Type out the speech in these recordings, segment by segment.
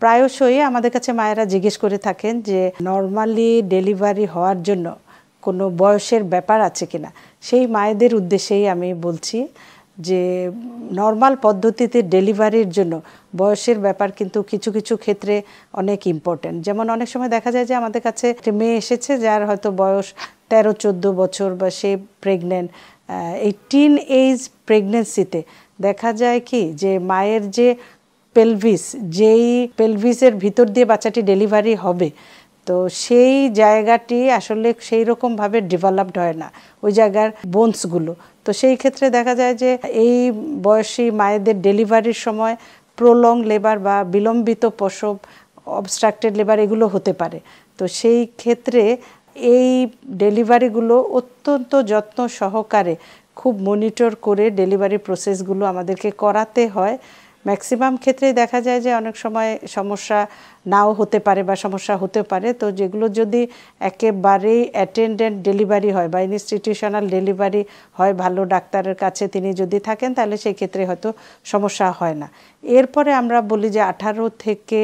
প্রায়শই আমাদের কাছে মায়েরা জিজ্ঞেস করে থাকেন যে নরমালি ডেলিভারি হওয়ার জন্য কোনো বয়সের ব্যাপার আছে কিনা। সেই মায়েদের উদ্দেশ্যেই আমি বলছি যে নর্মাল পদ্ধতিতে ডেলিভারির জন্য বয়সের ব্যাপার কিন্তু কিছু কিছু ক্ষেত্রে অনেক ইম্পর্ট্যান্ট। যেমন অনেক সময় দেখা যায় যে আমাদের কাছে একটা মেয়ে এসেছে যার হয়তো বয়স 13-14 বছর বা সে প্রেগনেন্ট। এই টিন এজ প্রেগনেন্সিতে দেখা যায় কি যে মায়ের যে যেই পেলভিসের ভিতর দিয়ে বাচ্চাটি ডেলিভারি হবে, তো সেই জায়গাটি আসলে সেই রকমভাবে ডেভেলপড হয় না, ওই জায়গার বোনসগুলো। তো সেই ক্ষেত্রে দেখা যায় যে এই বয়সী মায়েদের ডেলিভারির সময় প্রলং লেবার বা বিলম্বিত প্রসব, অবস্ট্রাক্টেড লেবার এগুলো হতে পারে। তো সেই ক্ষেত্রে এই ডেলিভারিগুলো অত্যন্ত যত্ন সহকারে খুব মনিটর করে ডেলিভারি প্রসেসগুলো আমাদেরকে করাতে হয়। ম্যাক্সিমাম ক্ষেত্রেই দেখা যায় যে অনেক সময় সমস্যা নাও হতে পারে বা সমস্যা হতে পারে। তো যেগুলো যদি একেবারেই অ্যাটেন্ডেন্ট ডেলিভারি হয় বা ইনস্টিটিউশনাল ডেলিভারি হয়, ভালো ডাক্তারের কাছে তিনি যদি থাকেন, তাহলে সেই ক্ষেত্রে হয়তো সমস্যা হয় না। এরপরে আমরা বলি যে 18 থেকে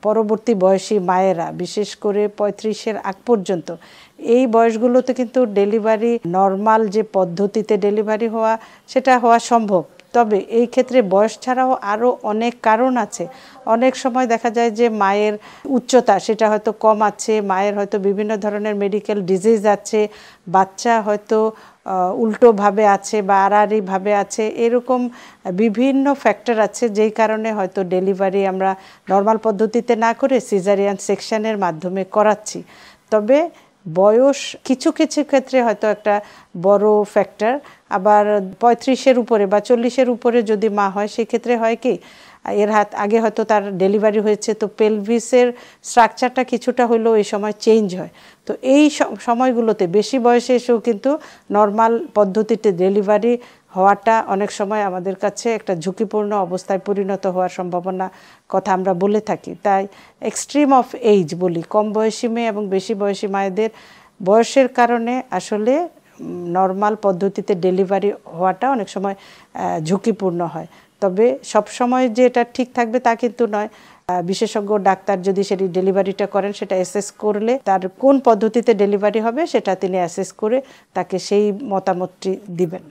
পরবর্তী বয়সী মায়েরা, বিশেষ করে 35-এর আগ পর্যন্ত, এই বয়সগুলোতে কিন্তু ডেলিভারি নর্মাল যে পদ্ধতিতে ডেলিভারি হওয়া সেটা হওয়া সম্ভব। তবে এই ক্ষেত্রে বয়স ছাড়াও আরও অনেক কারণ আছে। অনেক সময় দেখা যায় যে মায়ের উচ্চতা সেটা হয়তো কম আছে, মায়ের হয়তো বিভিন্ন ধরনের মেডিকেল ডিজিজ আছে, বাচ্চা হয়তো উল্টোভাবে আছে বা আড়াআড়িভাবে আছে, এরকম বিভিন্ন ফ্যাক্টর আছে যেই কারণে হয়তো ডেলিভারি আমরা নর্মাল পদ্ধতিতে না করে সিজারিয়ান সেকশনের মাধ্যমে করাচ্ছি। তবে বয়স কিছু কিছু ক্ষেত্রে হয়তো একটা বড় ফ্যাক্টর। আবার 35-এর উপরে বা 40-এর উপরে যদি মা হয়, সেক্ষেত্রে হয় কি এর আগে হয়তো তার ডেলিভারি হয়েছে, তো পেলভিসের স্ট্রাকচারটা কিছুটা হলেও এই সময় চেঞ্জ হয়। তো এই সময়গুলোতে বেশি বয়সে এসেও কিন্তু নর্মাল পদ্ধতিতে ডেলিভারি হওয়াটা অনেক সময় আমাদের কাছে একটা ঝুঁকিপূর্ণ অবস্থায় পরিণত হওয়ার সম্ভাবনা কথা আমরা বলে থাকি। তাই এক্সট্রিম অফ এইজ বলি, কম বয়সী মেয়ে এবং বেশি বয়সী মায়েদের বয়সের কারণে আসলে নর্মাল পদ্ধতিতে ডেলিভারি হওয়াটা অনেক সময় ঝুঁকিপূর্ণ হয়। তবে সব সময় যে এটা ঠিক থাকবে তা কিন্তু নয়। বিশেষজ্ঞ ডাক্তার যদি সেটি ডেলিভারিটা করেন, সেটা অ্যাসেস করলে তার কোন পদ্ধতিতে ডেলিভারি হবে সেটা তিনি অ্যাসেস করে তাকে সেই মতামতটি দিবেন।